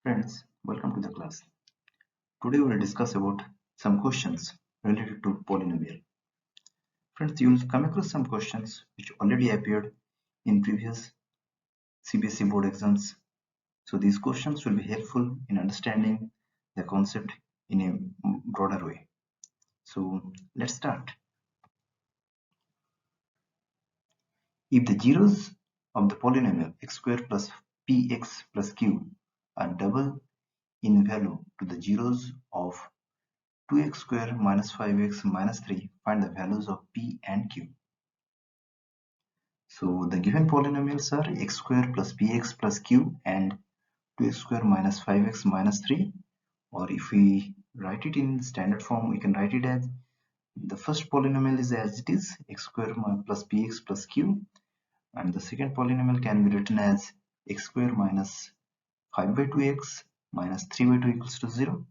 Friends, welcome to the class. Today we will discuss about some questions related to polynomial. Friends, you will come across some questions which already appeared in previous CBSE board exams. So these questions will be helpful in understanding the concept in a broader way. So let's start. If the zeros of the polynomial x square plus px plus q are double in value to the zeros of 2x square minus 5x minus 3, find the values of p and q. So the given polynomials are x square plus px plus q and 2x square minus 5x minus 3, or if we write it in standard form, we can write it as the first polynomial is as it is, x square plus px plus q, and the second polynomial can be written as x square minus 5 by 2x minus 3 by 2 equals to 0.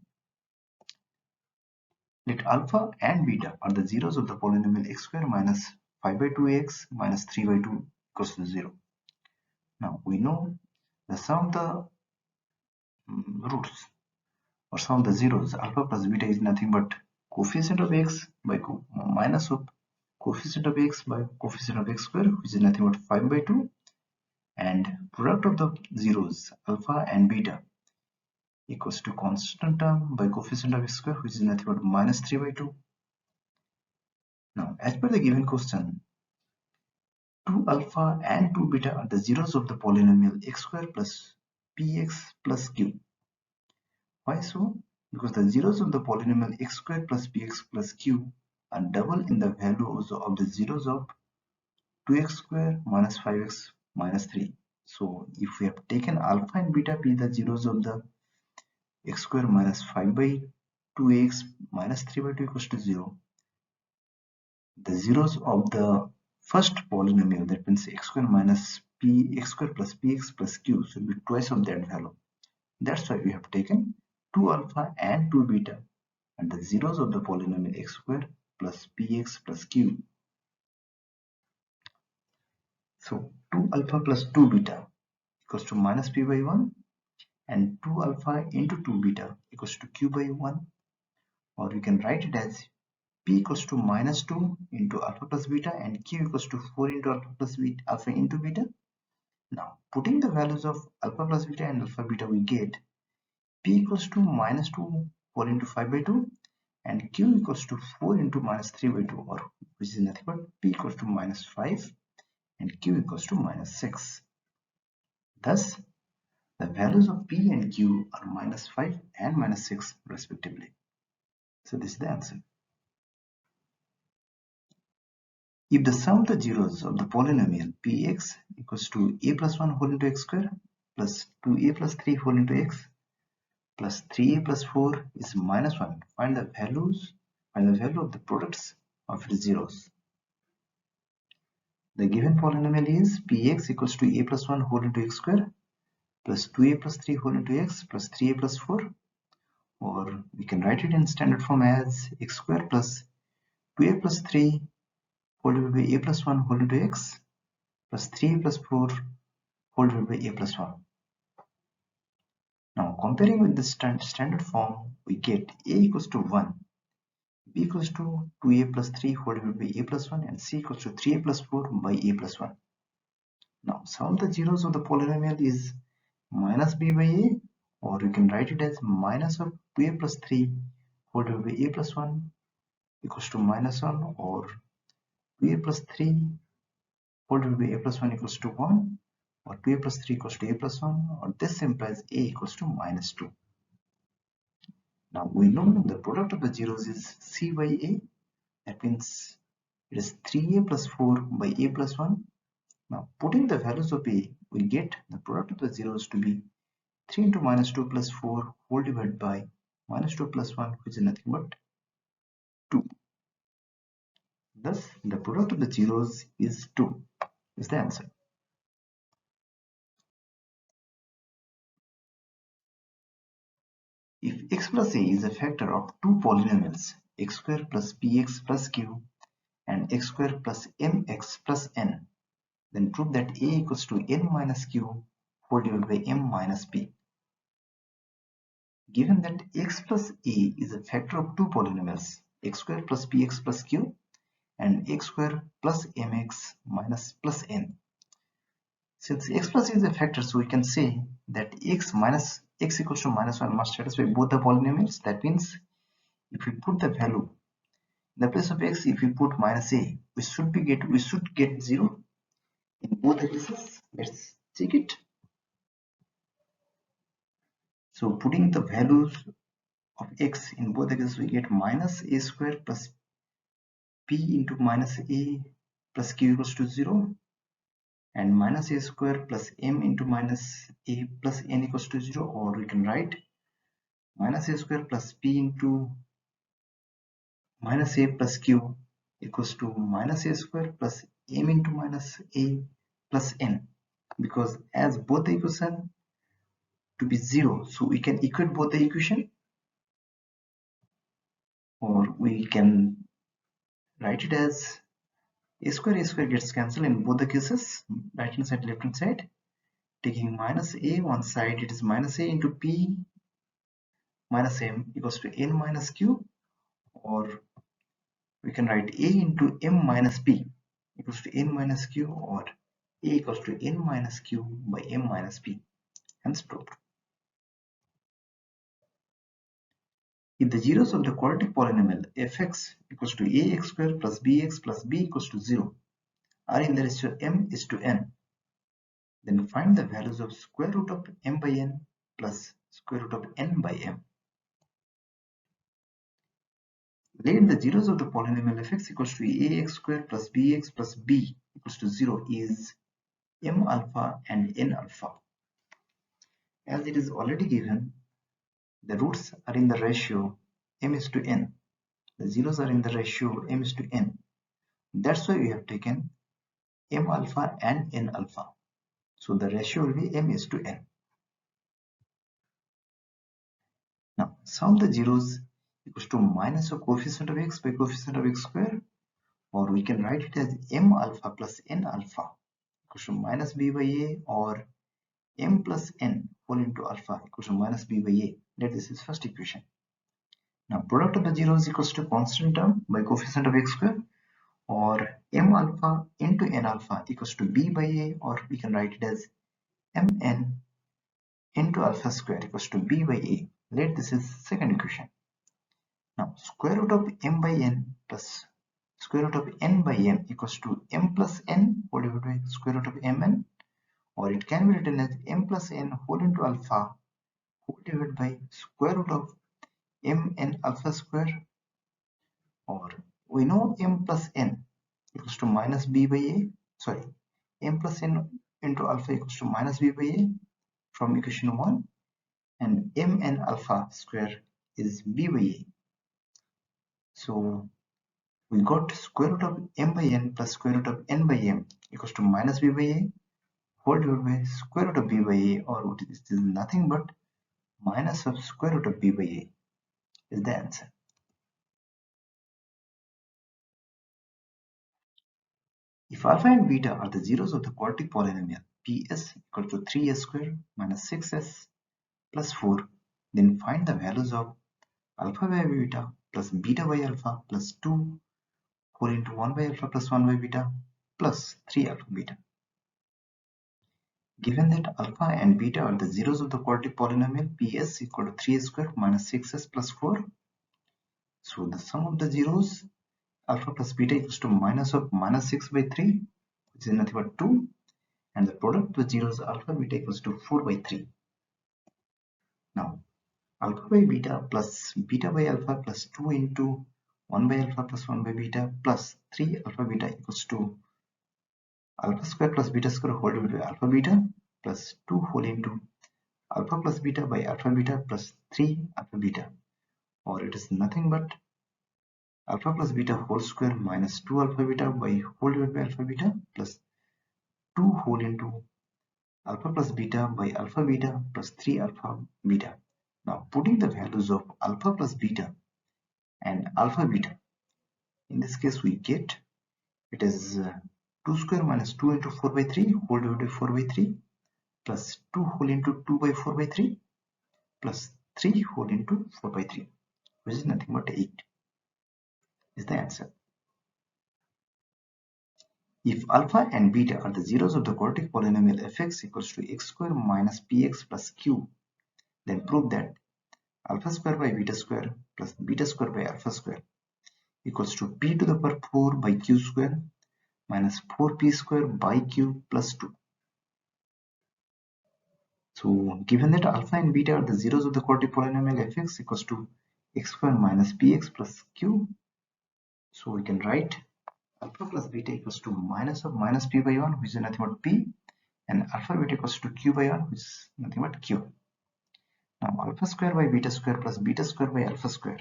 Let alpha and beta are the zeros of the polynomial x square minus 5 by 2x minus 3 by 2 equals to 0. Now we know the sum of the roots or sum of the zeros alpha plus beta is nothing but coefficient of x by minus of coefficient of x by coefficient of x square, which is nothing but 5 by 2, and product of the zeros alpha and beta equals to constant term by coefficient of x square, which is nothing but minus 3 by 2. Now as per the given question, 2 alpha and 2 beta are the zeros of the polynomial x square plus px plus q. Why so? Because the zeros of the polynomial x square plus px plus q are double in the values of the zeros of 2x square minus 5x minus 3. So if we have taken alpha and beta be the zeros of the x square minus 5 by 2x minus 3 by 2 equals to 0, the zeros of the first polynomial, that means x square minus x square plus px plus q, should be twice of that value. That's why we have taken 2 alpha and 2 beta, and the zeros of the polynomial x square plus px plus q. So 2 alpha plus 2 beta equals to minus p by 1, and 2 alpha into 2 beta equals to q by 1, or we can write it as p equals to minus 2 into alpha plus beta and q equals to 4 into alpha plus beta, alpha into beta. Now putting the values of alpha plus beta and alpha beta, we get p equals to minus 2 4 into 5 by 2 and q equals to 4 into minus 3 by 2, or which is nothing but p equals to minus 5 and q equals to minus 6. Thus the values of p and q are minus 5 and minus 6 respectively. So this is the answer. If the sum of the zeros of the polynomial px equals to a plus 1 whole into x square plus 2a plus 3 whole into x plus 3a plus 4 is minus 1, find the value of the products of its zeros. The given polynomial is px equals to a plus 1 whole into x square plus 2a plus 3 whole into x plus 3a plus 4, or we can write it in standard form as x square plus 2a plus 3 whole divided by a plus 1 whole into x plus 3a plus 4 whole divided by a plus 1. Now comparing with the standard form, we get a equals to 1, b equals to 2a plus 3 whole divided by a plus 1, and c equals to 3a plus 4 by a plus 1. Now sum of the zeros of the polynomial is minus b by a, or you can write it as minus of 2a plus 3 whole divided by a plus 1 equals to minus 1, or 2a plus 3 whole divided by a plus 1 equals to 1, or 2a plus 3 equals to a plus 1, or this implies a equals to minus 2. Now we know the product of the zeros is c by a, that means it is 3a plus 4 by a plus 1. Now putting the values of a, we get the product of the zeros to be 3 into minus 2 plus 4 whole divided by minus 2 plus 1, which is nothing but 2. Thus the product of the zeros is 2, is the answer. If x plus a is a factor of two polynomials x square plus px plus q and x square plus mx plus n, then prove that a equals to n minus q whole divided by m minus p. Given that x plus a is a factor of two polynomials, x square plus bx plus q and x square plus mx minus plus n. Since x plus a is a factor, so we can say that x equals to minus 1 must satisfy both the polynomials. That means if we put the value in the place of x, if we put minus a, we should get 0 in both the cases. Let's check it. So putting the values of x in both the cases, we get minus a square plus p into minus a plus q equals to 0, and minus a square plus m into minus a plus n equals to 0, or we can write minus a square plus p into minus a plus q equals to minus a square plus m into minus a plus n, because as both the equation to be 0, so we can equate both the equation, or we can write it as a square gets cancelled in both the cases, right hand side, left hand side. Taking minus a one side, it is minus a into p minus m equals to n minus q, or we can write a into m minus p equals to n minus q, or a equals to n minus q by m minus p. Hence proved. If the zeros of the quadratic polynomial fx equals to ax square plus bx plus b equals to 0 are in the ratio m is to n, then find the values of square root of m by n plus square root of n by m. Let the zeros of the polynomial fx equals to ax square plus bx plus b equals to 0 is m alpha and n alpha. As it is already given, the roots are in the ratio m is to n. The zeros are in the ratio m is to n. That's why we have taken m alpha and n alpha. So the ratio will be m is to n. Now sum the zeros equals to minus of coefficient of x by coefficient of x square, or we can write it as m alpha plus n alpha equals to minus b by a, or m plus n whole into alpha equals to minus b by a. Let this is first equation. Now product of the zeros equals to constant term by coefficient of x square, or m alpha into n alpha equals to b by a, or we can write it as mn into alpha square equals to b by a. Let this is second equation. Now square root of m by n plus square root of n by m equals to m plus n whole divided by square root of mn, or it can be written as m plus n whole into alpha whole divided by square root of mn alpha square, or we know m plus n equals to minus b by a, sorry, m plus n into alpha equals to minus b by a from equation 1, and mn alpha square is b by a. So we got square root of m by n plus square root of n by m equals to minus b by a whole divided by square root of b by a, or this is nothing but minus of square root of b by a is the answer. If alpha and beta are the zeros of the quadratic polynomial ps equal to 3s square minus 6s plus 4, then find the values of alpha by beta plus beta by alpha plus 2 whole into 1 by alpha plus 1 by beta plus 3 alpha beta. Given that alpha and beta are the zeros of the quadratic polynomial ps equal to 3s square minus 6s plus 4, so the sum of the zeros alpha plus beta equals to minus of minus 6 by 3, which is nothing but 2, and the product of the zeros alpha beta equals to 4 by 3. Now alpha by beta plus beta by alpha plus 2 into 1 by alpha plus 1 by beta plus 3 alpha beta equals to alpha square plus beta square whole divided by alpha beta plus 2 whole into alpha plus beta by alpha beta plus 3 alpha beta, or it is nothing but alpha plus beta whole square minus 2 alpha beta by whole divided by alpha beta plus 2 whole into alpha plus beta by alpha beta plus 3 alpha beta. Now putting the values of alpha plus beta and alpha beta, in this case we get it is 2 square minus 2 into 4 by 3 whole divided by 4 by 3 plus 2 whole into 2 by 4 by 3 plus 3 whole into 4 by 3, which is nothing but 8, is the answer. If alpha and beta are the zeros of the quadratic polynomial fx equals to x square minus px plus q, then prove that alpha square by beta square plus beta square by alpha square equals to p to the power 4 by q square minus 4p square by q plus 2. So given that alpha and beta are the zeros of the quadratic polynomial fx equals to x square minus px plus q, so we can write alpha plus beta equals to minus of minus p by 1, which is nothing but p, and alpha beta equals to q by 1, which is nothing but q. Now alpha square by beta square plus beta square by alpha square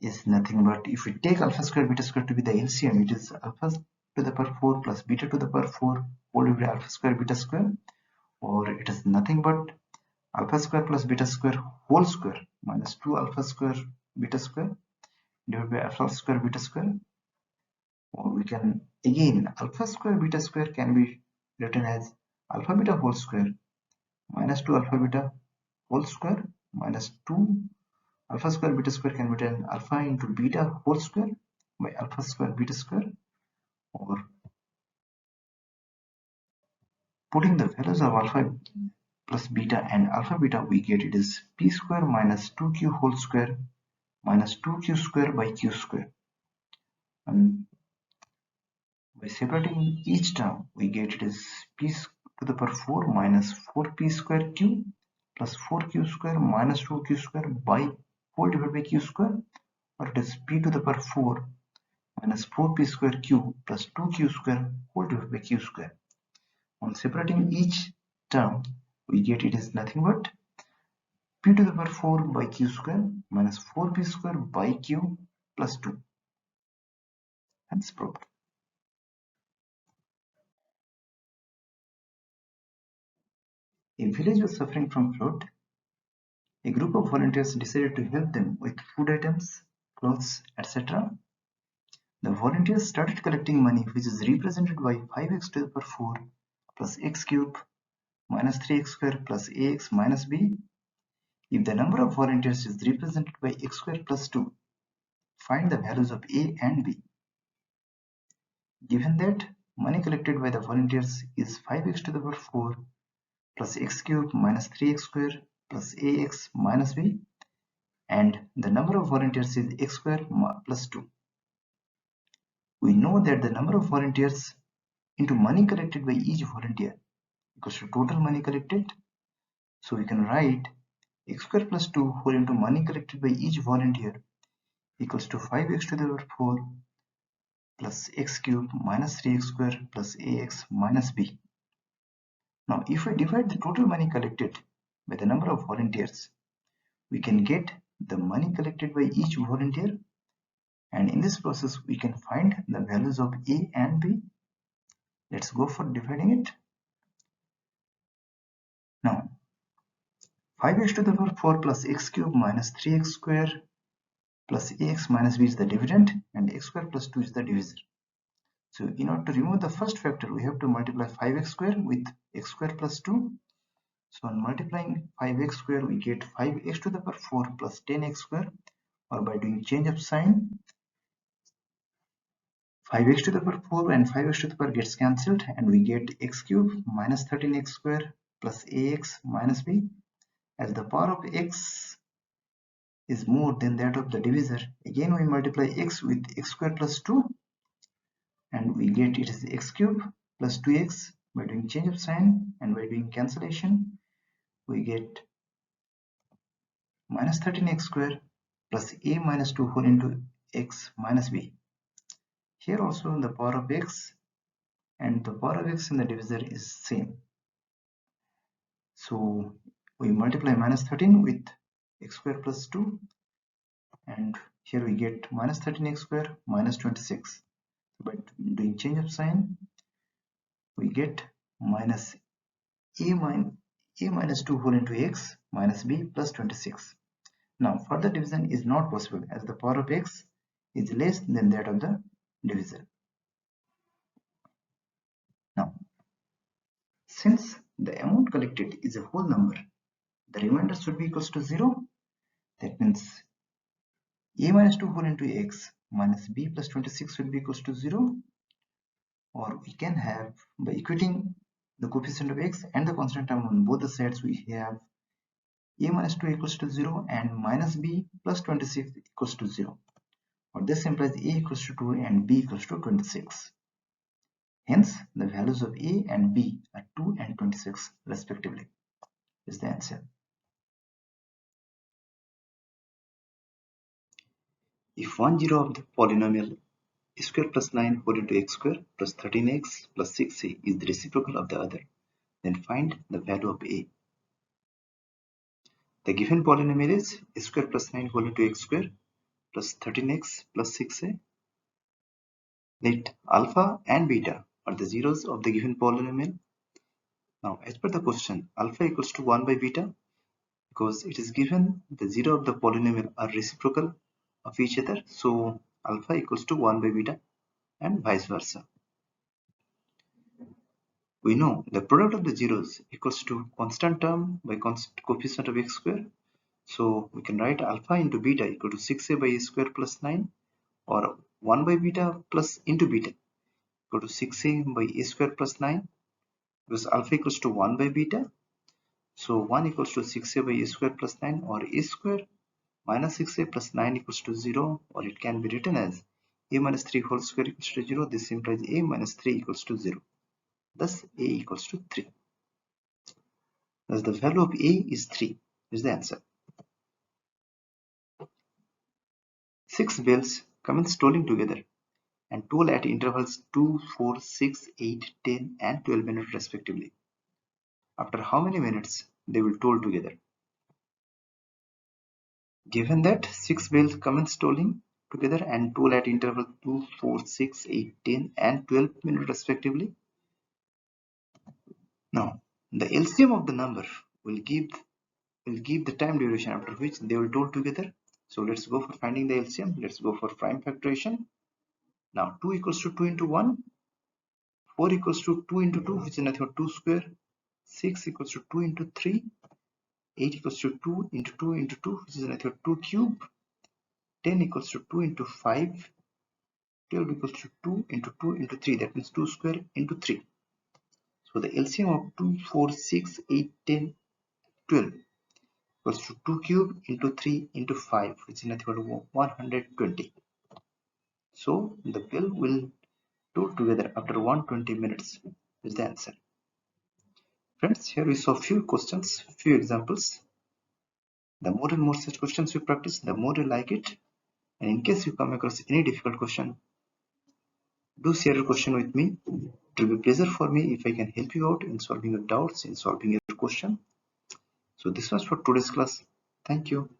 is nothing but, if we take alpha square beta square to be the LCM, it is alpha to the power 4 plus beta to the power 4 whole divided by alpha square beta square, or it is nothing but alpha square plus beta square whole square minus 2 alpha square beta square divided by alpha square beta square, or we can again alpha square beta square can be written as alpha beta whole square minus 2 alpha beta whole square minus 2 alpha square beta square can be written alpha into beta whole square by alpha square beta square, or putting the values of alpha plus beta and alpha beta, we get it is p square minus 2q whole square minus 2q square by q square, and by separating each term we get it is p to the power 4 minus 4p square q plus 4q square minus 2q square by whole divided by q square, or it is p to the power 4 minus 4p square q plus 2q square whole divided by q square. On separating each term, we get it is nothing but p to the power 4 by q square minus 4p square by q plus 2. That's proved. A village was suffering from flood. A group of volunteers decided to help them with food items, clothes, etc. The volunteers started collecting money, which is represented by 5x to the power 4 plus x cube minus 3x square plus ax minus b. If the number of volunteers is represented by x square plus 2, find the values of a and b. Given that money collected by the volunteers is 5x to the power 4 plus x cube minus 3x square plus ax minus b, and the number of volunteers is x square plus 2. We know that the number of volunteers into money collected by each volunteer equals to total money collected. So we can write x square plus 2 whole into money collected by each volunteer equals to 5x to the power 4 plus x cube minus 3x square plus ax minus b. Now if we divide the total money collected by the number of volunteers, we can get the money collected by each volunteer, and in this process we can find the values of a and b. Let's go for dividing it. Now 5x to the power 4 plus x cube minus 3x square plus ax minus b is the dividend, and x square plus 2 is the divisor. So in order to remove the first factor, we have to multiply 5x square with x square plus 2. So on multiplying 5x square, we get 5x to the power 4 plus 10x square, or by doing change of sign, 5x to the power 4 and 5x to the power gets cancelled, and we get x cube minus 13x square plus ax minus b. As the power of x is more than that of the divisor, again we multiply x with x square plus 2, and we get it is x cube plus 2x. By doing change of sign and by doing cancellation, we get minus 13x square plus a minus 2 whole into x minus b. Here also the power of x and the power of x in the divisor is same. So we multiply minus 13 with x square plus 2, and here we get minus 13x square minus 26. By doing change of sign, we get minus a minus 2 whole into x minus b plus 26. Now further division is not possible as the power of x is less than that of the divisor. Now since the amount collected is a whole number, the remainder should be equals to 0. That means a minus 2 whole into x minus b plus 26 will be equals to 0. Or we can have, by equating the coefficient of x and the constant term on both the sides, we have a minus 2 equals to 0 and minus b plus 26 equals to 0. Or this implies a equals to 2 and b equals to 26. Hence, the values of a and b are 2 and 26 respectively, is the answer. If one zero of the polynomial square plus 9 whole into x square plus 13x plus 6a is the reciprocal of the other, then find the value of a. The given polynomial is square plus 9 whole into x square plus 13x plus 6a. Let alpha and beta are the zeros of the given polynomial. Now, as per the question, alpha equals to 1 by beta, because it is given the zero of the polynomial are reciprocal of each other. So, alpha equals to 1 by beta and vice versa. We know the product of the zeros equals to constant term by constant coefficient of x square. So, we can write alpha into beta equal to 6a by a square plus 9, or 1 by beta plus into beta equal to 6a by a square plus 9, because alpha equals to 1 by beta. So 1 equals to 6a by a square plus 9, or a square minus 6a plus 9 equals to 0, or it can be written as a minus 3 whole square equals to 0. This implies a minus 3 equals to 0. Thus a equals to 3. Thus the value of a is 3 is the answer. 6 bells commence tolling together and toll at intervals 2, 4, 6, 8, 10 and 12 minutes respectively. After how many minutes they will toll together? Given that 6 bells commence tolling together and toll at interval 2, 4, 6, 8, 10 and 12 minutes respectively. Now, the LCM of the number will give the time duration after which they will toll together. So let's go for finding the LCM. Let's go for prime factorization. Now 2 equals to 2 into 1, 4 equals to 2 into 2, which is nothing but 2 square, 6 equals to 2 into 3, 8 equals to 2 into 2 into 2, which is nothing but 2 cube, 10 equals to 2 into 5, 12 equals to 2 into 2 into 3, that means 2 square into 3. So the LCM of 2, 4, 6, 8, 10, 12 equals to 2 cube into 3 into 5, which is nothing but 120. So the bill will toll together after 120 minutes is the answer. Friends, here we saw few questions, few examples. The more and more such questions you practice, the more you like it. And in case you come across any difficult question, do share your question with me. It will be a pleasure for me if I can help you out in solving your doubts, in solving your question. So this was for today's class. Thank you.